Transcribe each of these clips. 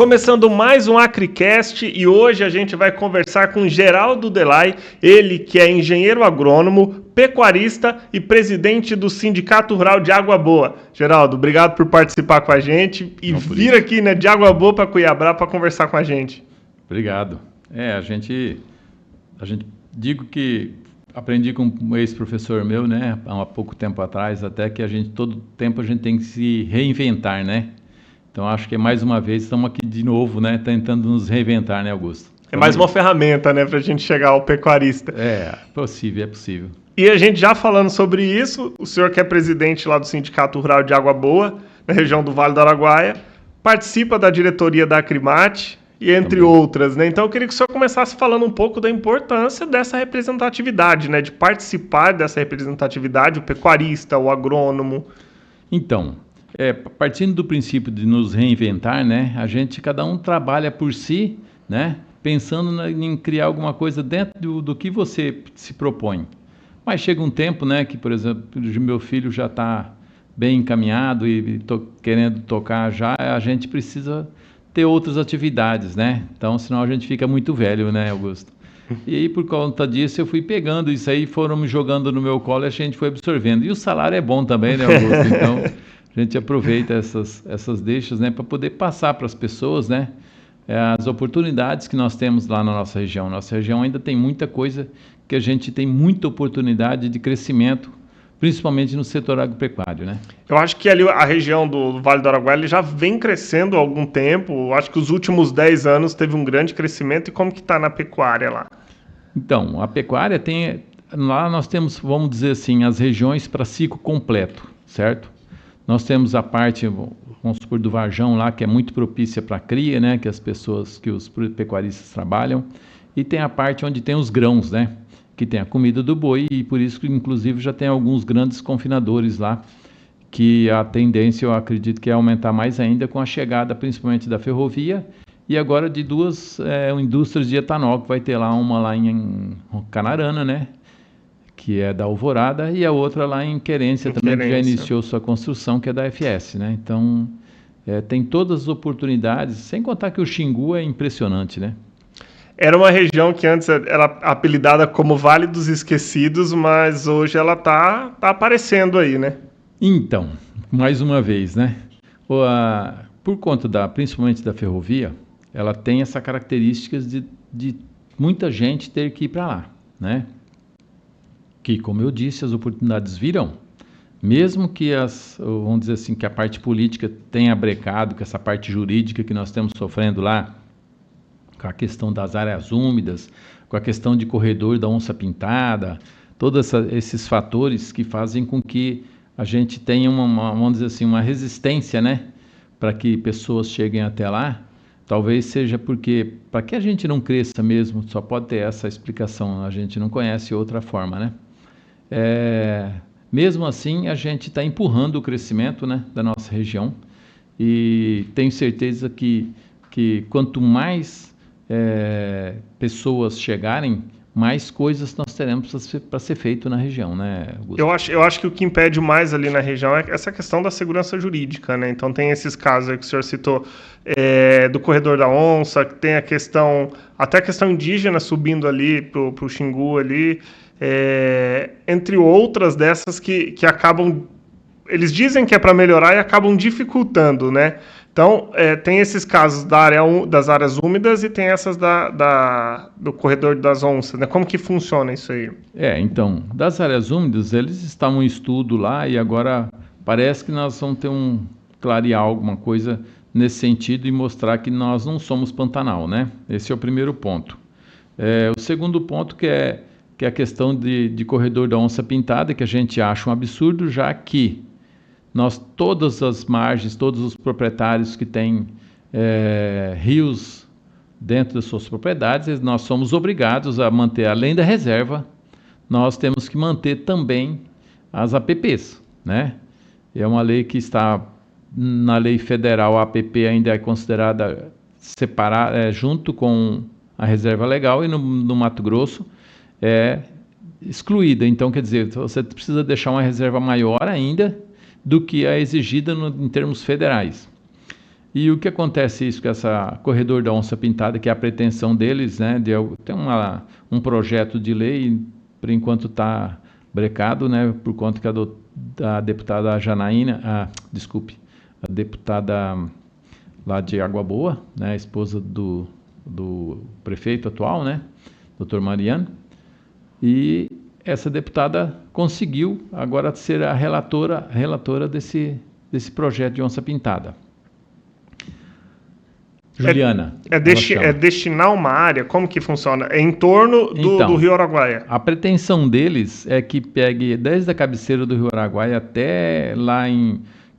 começando mais um AcriCast e hoje a gente vai conversar com Geraldo Delay, ele que é engenheiro agrônomo, pecuarista e presidente do Sindicato Rural de Água Boa. Geraldo, obrigado por participar com a gente e vir aqui, né, de Água Boa para Cuiabá para conversar com a gente. Obrigado. A gente digo que aprendi com um ex-professor meu, né, há pouco tempo atrás, até que todo tempo a gente tem que se reinventar, né? Então, acho que mais uma vez estamos aqui de novo, né, tentando nos reinventar, né, Augusto? É mais uma ferramenta, né, para a gente chegar ao pecuarista. É possível. E a gente já falando sobre isso, o senhor que é presidente lá do Sindicato Rural de Água Boa, na região do Vale do Araguaia, participa da diretoria da Acrimate e entre outras, né? Então eu queria que o senhor começasse falando um pouco da importância dessa representatividade, né, de participar dessa representatividade, o pecuarista, o agrônomo. Então, partindo do princípio de nos reinventar, né, cada um trabalha por si, né, pensando em criar alguma coisa dentro do que você se propõe. Mas chega um tempo, né, que, por exemplo, meu filho já está bem encaminhado e querendo tocar já, a gente precisa ter outras atividades, né? Então, senão a gente fica muito velho, né, Augusto? E aí, por conta disso, eu fui pegando isso aí, foram me jogando no meu colo e a gente foi absorvendo. E o salário é bom também, né, Augusto? Então, a gente aproveita essas deixas, né, para poder passar para as pessoas, né, as oportunidades que nós temos lá na nossa região. Nossa região ainda tem muita coisa que a gente tem muita oportunidade de crescimento, principalmente no setor agropecuário, né? Eu acho que ali a região do Vale do Araguaia ele já vem crescendo há algum tempo. Eu acho que os últimos 10 anos teve um grande crescimento. E como que está na pecuária lá? Então, a pecuária lá nós temos, vamos dizer assim, as regiões para ciclo completo, certo? Nós temos a parte, vamos supor, do Varjão lá, que é muito propícia para a cria, né? Que os pecuaristas trabalham. E tem a parte onde tem os grãos, né? Que tem a comida do boi e por isso que, inclusive, já tem alguns grandes confinadores lá, que a tendência, eu acredito, que é aumentar mais ainda com a chegada, principalmente, da ferrovia e agora de duas indústrias de etanol, que vai ter lá uma lá em Canarana, né? Que é da Alvorada, e a outra lá em Querência também, que já iniciou sua construção, que é da FS, né? Então, tem todas as oportunidades, sem contar que o Xingu é impressionante, né? Era uma região que antes era apelidada como Vale dos Esquecidos, mas hoje ela tá aparecendo aí, né? Então, mais uma vez, né? Por conta principalmente da ferrovia, ela tem essa característica de muita gente ter que ir para lá, né? Que, como eu disse, as oportunidades virão. Mesmo que vamos dizer assim, que a parte política tenha brecado, que essa parte jurídica que nós estamos sofrendo lá, com a questão das áreas úmidas, com a questão de corredor da onça-pintada, todos esses fatores que fazem com que a gente tenha vamos dizer assim, uma resistência, né, para que pessoas cheguem até lá. Talvez seja porque, para que a gente não cresça mesmo, só pode ter essa explicação, a gente não conhece outra forma, né? Mesmo assim, a gente está empurrando o crescimento, né, da nossa região e tenho certeza que quanto mais pessoas chegarem, mais coisas nós teremos para ser feito na região, né, Augusto? Eu acho que o que impede mais ali na região é essa questão da segurança jurídica, né? Então tem esses casos aí que o senhor citou do corredor da onça, que tem até a questão indígena subindo ali pro Xingu ali, entre outras dessas que acabam, eles dizem que é para melhorar e acabam dificultando, né? Então, tem esses casos das áreas úmidas e tem essas do corredor das onças, né? Como que funciona isso aí? Então, das áreas úmidas, eles estavam em estudo lá e agora parece que nós vamos clarear alguma coisa nesse sentido e mostrar que nós não somos Pantanal, né? Esse é o primeiro ponto. O segundo ponto que é a questão de corredor da onça-pintada, que a gente acha um absurdo, já que todas as margens, todos os proprietários que têm rios dentro das suas propriedades, nós somos obrigados a manter, além da reserva, nós temos que manter também as APPs, né? É uma lei que está na lei federal, a APP ainda é considerada separada, junto com a reserva legal, e no Mato Grosso é excluída. Então, quer dizer, você precisa deixar uma reserva maior ainda do que a exigida em termos federais. E o que acontece isso com essa corredor da onça pintada, que é a pretensão deles, né? Tem um projeto de lei, por enquanto está brecado, né? Por conta que da deputada Janaína, a deputada lá de Água Boa, né? A esposa do prefeito atual, né? Dr. Mariano. E essa deputada conseguiu agora ser a relatora desse projeto de onça pintada. Juliana. É destinar uma área? Como que funciona? É em torno do Rio Araguaia? A pretensão deles é que pegue desde a cabeceira do Rio Araguaia até lá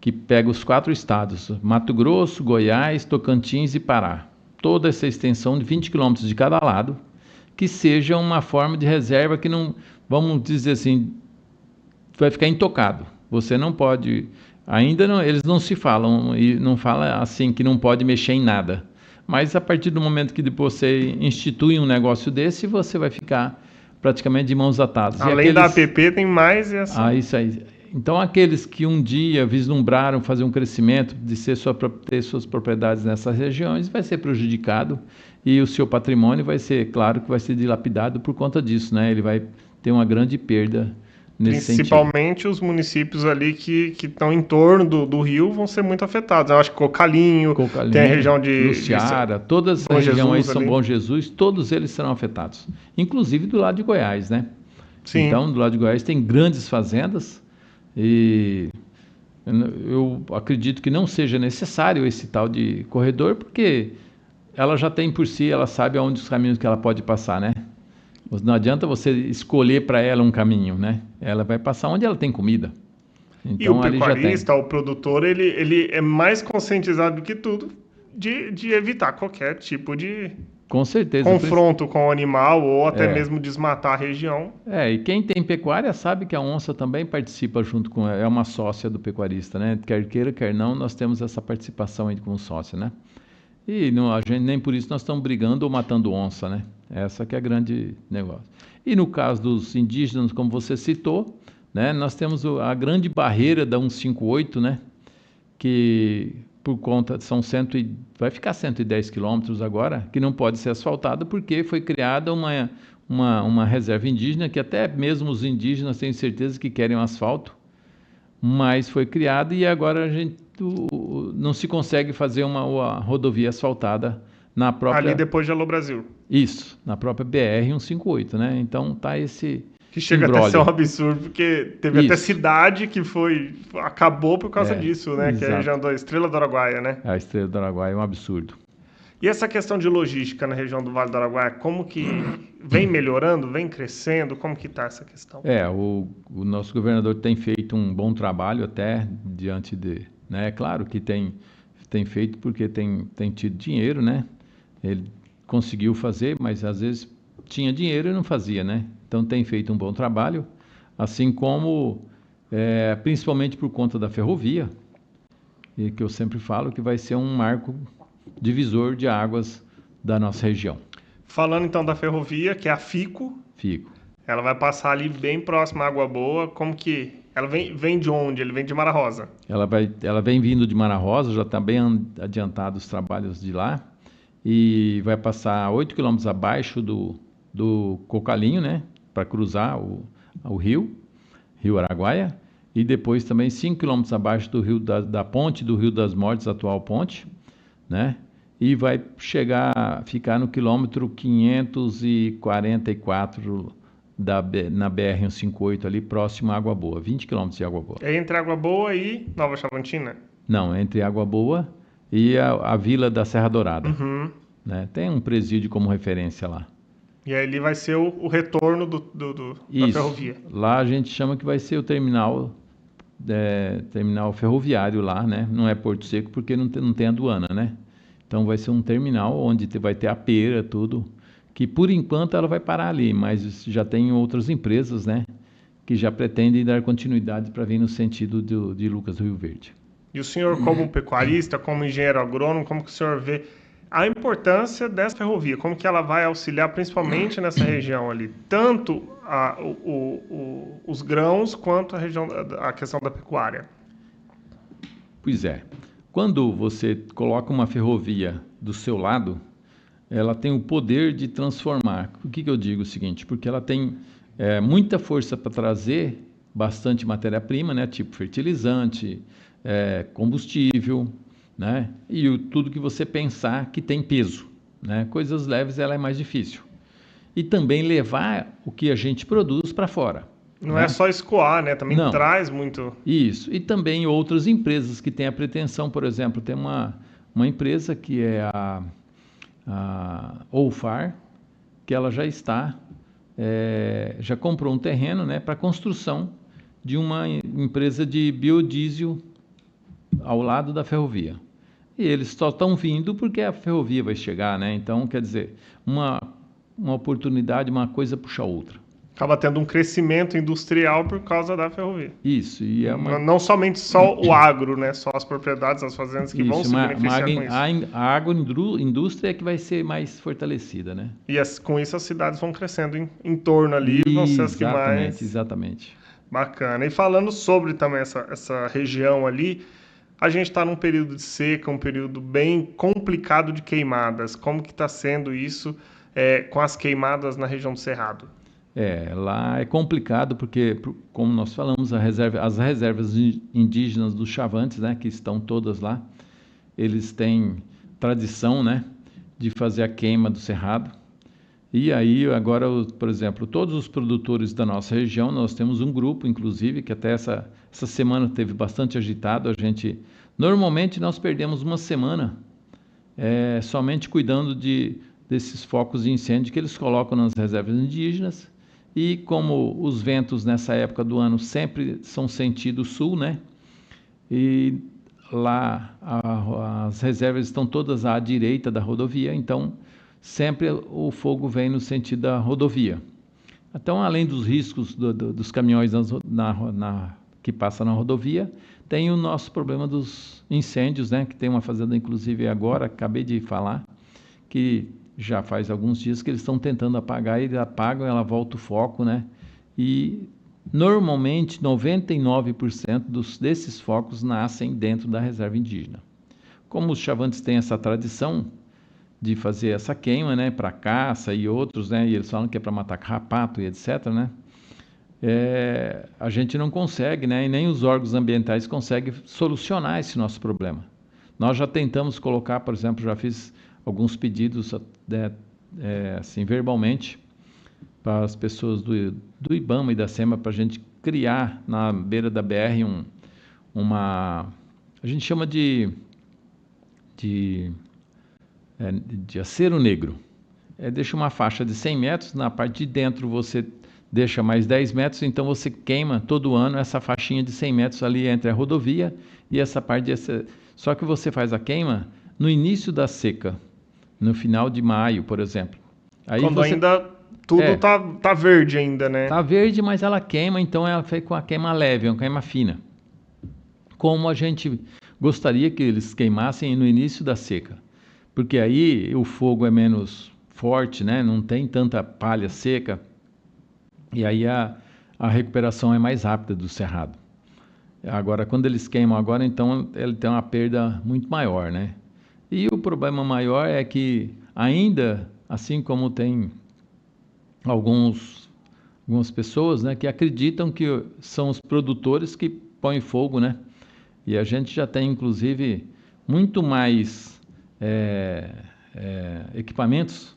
que pega os 4 estados, Mato Grosso, Goiás, Tocantins e Pará. Toda essa extensão de 20 quilômetros de cada lado, que seja uma forma de reserva que não, vamos dizer assim, vai ficar intocado. Você não pode, ainda não, eles não se falam, e não fala assim que não pode mexer em nada. Mas a partir do momento que você institui um negócio desse, você vai ficar praticamente de mãos atadas. Além da APP, tem mais essa. Isso aí. Então, aqueles que um dia vislumbraram fazer um crescimento, de ter suas propriedades nessas regiões, vai ser prejudicado e o seu patrimônio vai ser, claro, que vai ser dilapidado por conta disso, né? Ele vai ter uma grande perda nesse Principalmente sentido. Os municípios ali que estão em torno do rio vão ser muito afetados. Eu acho que Cocalinho, tem a região de Luciara, todas Bom as regiões aí Jesus São ali. Bom Jesus, todos eles serão afetados, inclusive do lado de Goiás, né? Sim. Então, do lado de Goiás tem grandes fazendas e eu acredito que não seja necessário esse tal de corredor, porque ela já tem por si, ela sabe aonde os caminhos que ela pode passar, né? Não adianta você escolher para ela um caminho, né? Ela vai passar onde ela tem comida. E Então, o ali já tem. pecuarista, o produtor, ele é mais conscientizado do que tudo de evitar qualquer tipo de Com certeza. confronto com o animal ou até mesmo desmatar a região. E quem tem pecuária sabe que a onça também participa junto com ela, é uma sócia do pecuarista, né? Quer queira, quer não, nós temos essa participação aí como sócia, né? E não, a gente, nem por isso nós estamos brigando ou matando onça, né? Essa que é a grande negócio. E no caso dos indígenas, como você citou, né? Nós temos a grande barreira da 158, né? Que por conta vai ficar 110 quilômetros agora, que não pode ser asfaltada porque foi criada uma reserva indígena, que até mesmo os indígenas têm certeza que querem um asfalto, mas foi criada e agora não se consegue fazer uma rodovia asfaltada na própria... Ali depois de Alô Brasil. Isso, na própria BR-158, né? Então tá esse... Que chega até a ser um absurdo, porque teve até cidade que acabou por causa disso, né? Exato. Que é a região da Estrela do Araguaia, né? A Estrela do Araguaia é um absurdo. E essa questão de logística na região do Vale do Araguaia, como que vem melhorando, vem crescendo? Como que está essa questão? O nosso governador tem feito um bom trabalho até diante de... Né? É claro que tem feito porque tem tido dinheiro, né? Ele conseguiu fazer, mas às vezes tinha dinheiro e não fazia, né? Então tem feito um bom trabalho, assim como, principalmente por conta da ferrovia, e que eu sempre falo que vai ser um marco divisor de águas da nossa região. Falando então da ferrovia, que é a FICO. Ela vai passar ali bem próxima à Água Boa. Como que... Ela vem de onde? Ele vem de Mara Rosa. Ela vem vindo de Mara Rosa, já está bem adiantado os trabalhos de lá, e vai passar 8 quilômetros abaixo do Cocalinho, né? Para cruzar o Rio Araguaia, e depois também 5 quilômetros abaixo do rio da ponte do Rio das Mortes, atual ponte, né? E vai ficar no quilômetro 544 na BR-158 ali, próximo à Água Boa, 20 quilômetros de Água Boa. É entre Água Boa e Nova Chavantina? Não, entre Água Boa e a Vila da Serra Dourada. Uhum. Né? Tem um presídio como referência lá. E aí ali vai ser o retorno da ferrovia. Lá a gente chama que vai ser o terminal ferroviário lá, né? Não é Porto Seco porque não tem aduana, né? Então vai ser um terminal onde vai ter a pera, tudo, que por enquanto ela vai parar ali, mas já tem outras empresas, né? Que já pretendem dar continuidade para vir no sentido de Lucas do Rio Verde. E o senhor, como pecuarista, como engenheiro agrônomo, como que o senhor vê a importância dessa ferrovia? Como que ela vai auxiliar, principalmente nessa região ali, tanto os grãos quanto a questão da pecuária? Pois é. Quando você coloca uma ferrovia do seu lado, ela tem o poder de transformar. O que eu digo? O seguinte, porque ela tem muita força para trazer bastante matéria-prima, né? Tipo fertilizante, combustível, né? E tudo que você pensar que tem peso, né? Coisas leves ela é mais difícil. E também levar o que a gente produz para fora. Não Né? é só escoar, né? Também Não. traz muito. Isso. E também outras empresas que têm a pretensão, por exemplo, tem uma empresa que é a Olfar, que ela já está, já comprou um terreno, né, para construção de uma empresa de biodiesel ao lado da ferrovia. E eles só estão vindo porque a ferrovia vai chegar, né? Então, quer dizer, uma oportunidade, uma coisa puxa a outra. Acaba tendo um crescimento industrial por causa da ferrovia. Isso, e é uma... Não somente só o agro, né? Só as propriedades, as fazendas que vão se beneficiar com isso. A agroindústria é que vai ser mais fortalecida, né? E com isso as cidades vão crescendo em torno ali, vão ser as que mais... Exatamente. Bacana. E falando sobre também essa região ali, a gente está num período de seca, um período bem complicado de queimadas. Como que está sendo isso com as queimadas na região do Cerrado? Lá é complicado porque, como nós falamos, as reservas indígenas dos Chavantes, né, que estão todas lá, eles têm tradição, né, de fazer a queima do cerrado. E aí, agora, por exemplo, todos os produtores da nossa região, nós temos um grupo, inclusive, que até essa semana teve bastante agitado. Normalmente, nós perdemos uma semana somente cuidando desses focos de incêndio que eles colocam nas reservas indígenas. E como os ventos nessa época do ano sempre são sentido sul, né? E lá as reservas estão todas à direita da rodovia, então sempre o fogo vem no sentido da rodovia. Então, além dos riscos dos caminhões que passam na rodovia, tem o nosso problema dos incêndios, né? Que tem uma fazenda, inclusive agora, acabei de falar, que já faz alguns dias que eles estão tentando apagar, eles apagam, ela volta o foco, né? E normalmente 99% desses focos nascem dentro da reserva indígena. Como os Chavantes têm essa tradição de fazer essa queima, né, para caça e outros, né, e eles falam que é para matar carrapato e etc, né? A gente não consegue, né, e nem os órgãos ambientais conseguem solucionar esse nosso problema. Nós já tentamos colocar, por exemplo, já fiz alguns pedidos assim, verbalmente para as pessoas do IBAMA e da SEMA para a gente criar na beira da BR a gente chama de acero negro. Deixa uma faixa de 100 metros, na parte de dentro você deixa mais 10 metros, então você queima todo ano essa faixinha de 100 metros ali entre a rodovia e essa parte só que você faz a queima no início da seca, no final de maio, por exemplo. Aí quando ainda tudo tá verde ainda, né? Tá verde, mas ela queima, então ela fica com a queima leve, uma queima fina. Como a gente gostaria que eles queimassem no início da seca. Porque aí o fogo é menos forte, né? Não tem tanta palha seca. E aí a recuperação é mais rápida do cerrado. Agora, quando eles queimam agora, então ele tem uma perda muito maior, né? E o problema maior é que ainda, assim como tem algumas pessoas, né, que acreditam que são os produtores que põem fogo, né? E a gente já tem, inclusive, muito mais equipamentos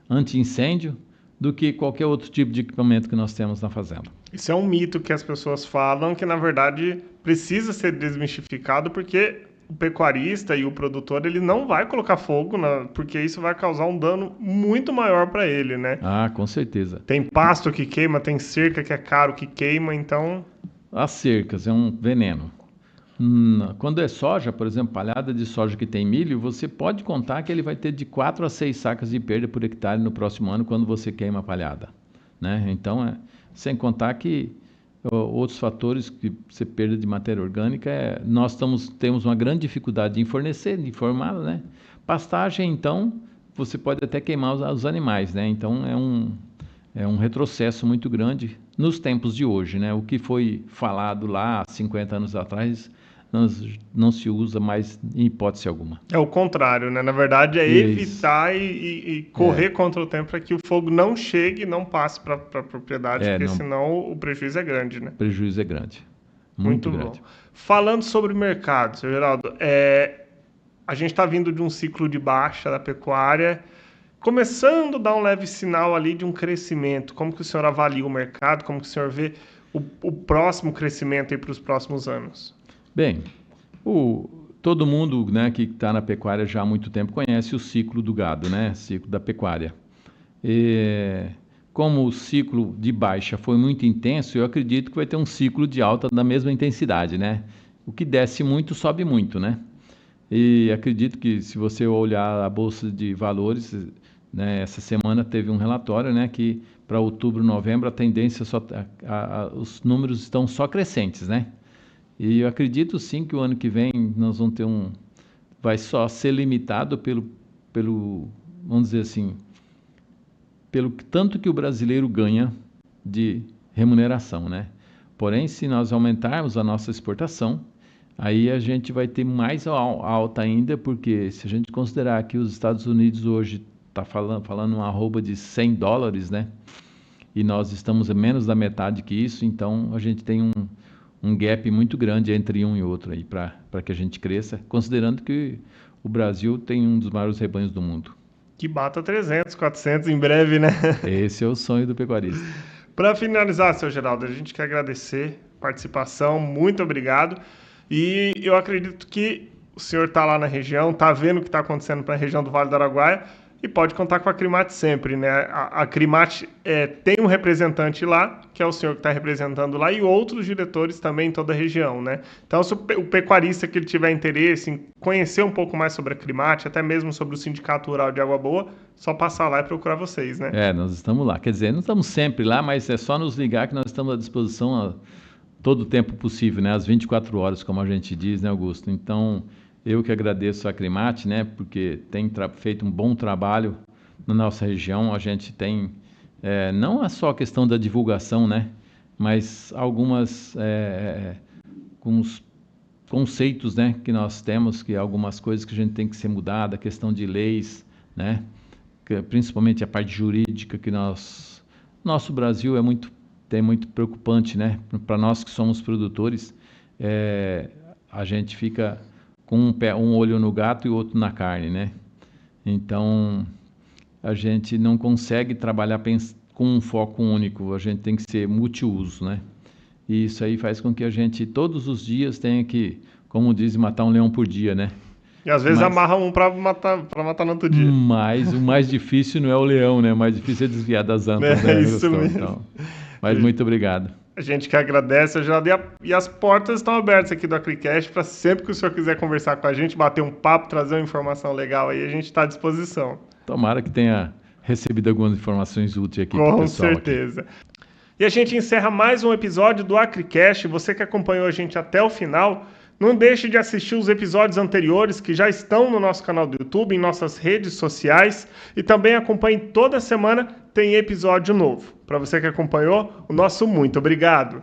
anti-incêndio do que qualquer outro tipo de equipamento que nós temos na fazenda. Isso é um mito que as pessoas falam, que na verdade precisa ser desmistificado, porque o pecuarista e o produtor, ele não vai colocar fogo, porque isso vai causar um dano muito maior para ele, né? Ah, com certeza. Tem pasto que queima, tem cerca que é caro que queima, então... As cercas é um veneno. Quando é soja, por exemplo, palhada de soja que tem milho, você pode contar que ele vai ter de 4 a 6 sacas de perda por hectare no próximo ano quando você queima a palhada, né? Então, sem contar que outros fatores que você perda de matéria orgânica, nós temos uma grande dificuldade de fornecer, de formar, né? Pastagem, então, você pode até queimar os animais, né? Então, é um retrocesso muito grande nos tempos de hoje, né? O que foi falado lá há 50 anos atrás não se usa mais em hipótese alguma. É o contrário, né? Na verdade, é evitar e correr contra o tempo para que o fogo não chegue e não passe para a propriedade, porque senão o prejuízo é grande, né? O prejuízo é grande, muito grande. Bom. Falando sobre o mercado, seu Geraldo, a gente está vindo de um ciclo de baixa da pecuária, começando a dar um leve sinal ali de um crescimento. Como que o senhor avalia o mercado? Como que o senhor vê o próximo crescimento aí para os próximos anos? Bem, todo mundo, né, que está na pecuária já há muito tempo conhece o ciclo do gado, né, ciclo da pecuária. Como o ciclo de baixa foi muito intenso, eu acredito que vai ter um ciclo de alta da mesma intensidade, né? O que desce muito, sobe muito, né? E acredito que se você olhar a Bolsa de Valores, né, essa semana teve um relatório, né, que para outubro, novembro, a tendência os números estão só crescentes, né? E eu acredito sim que o ano que vem nós vamos ter vai só ser limitado pelo, vamos dizer assim, pelo tanto que o brasileiro ganha de remuneração, né? Porém, se nós aumentarmos a nossa exportação, aí a gente vai ter mais alta ainda, porque se a gente considerar que os Estados Unidos hoje está falando uma arroba de $100, né? E nós estamos a menos da metade que isso, então a gente tem um gap muito grande entre um e outro aí para que a gente cresça, considerando que o Brasil tem um dos maiores rebanhos do mundo. Que bata 300, 400 em breve, né? Esse é o sonho do pecuarista. Para finalizar, seu Geraldo, a gente quer agradecer a participação, muito obrigado. E eu acredito que o senhor está lá na região, está vendo o que está acontecendo para a região do Vale do Araguaia e pode contar com a Crimate sempre, né? A Crimate tem um representante lá, que é o senhor que está representando lá, e outros diretores também em toda a região, né? Então, se o pecuarista que ele tiver interesse em conhecer um pouco mais sobre a Crimate, até mesmo sobre o Sindicato Rural de Água Boa, só passar lá e procurar vocês, né? Nós estamos lá. Quer dizer, não estamos sempre lá, mas é só nos ligar que nós estamos à disposição a todo o tempo possível, né? Às 24 horas, como a gente diz, né, Augusto? Então, eu que agradeço a Crimate, né? Porque tem feito um bom trabalho na nossa região. A gente tem, não é só a questão da divulgação, né? Mas alguns conceitos, né? Que nós temos, que algumas coisas que a gente tem que ser mudada, a questão de leis, né? Principalmente a parte jurídica, que nosso Brasil é muito preocupante, né? Para nós que somos produtores, a gente fica com um olho no gato e o outro na carne, né? Então, a gente não consegue trabalhar com um foco único, a gente tem que ser multiuso, né? E isso aí faz com que a gente, todos os dias, tenha que, como dizem, matar um leão por dia, né? E às vezes amarra um para matar no outro dia. Mas o mais difícil não é o leão, né? O mais difícil é desviar das antas. É isso mesmo. Então, mas muito obrigado. A gente que agradece, Geraldo, e as portas estão abertas aqui do AgriCast para sempre que o senhor quiser conversar com a gente, bater um papo, trazer uma informação legal aí, a gente está à disposição. Tomara que tenha recebido algumas informações úteis aqui para o pessoal. Com certeza. E a gente encerra mais um episódio do AgriCast. Você que acompanhou a gente até o final, não deixe de assistir os episódios anteriores que já estão no nosso canal do YouTube, em nossas redes sociais, e também acompanhe toda semana, tem episódio novo. Para você que acompanhou, o nosso muito obrigado.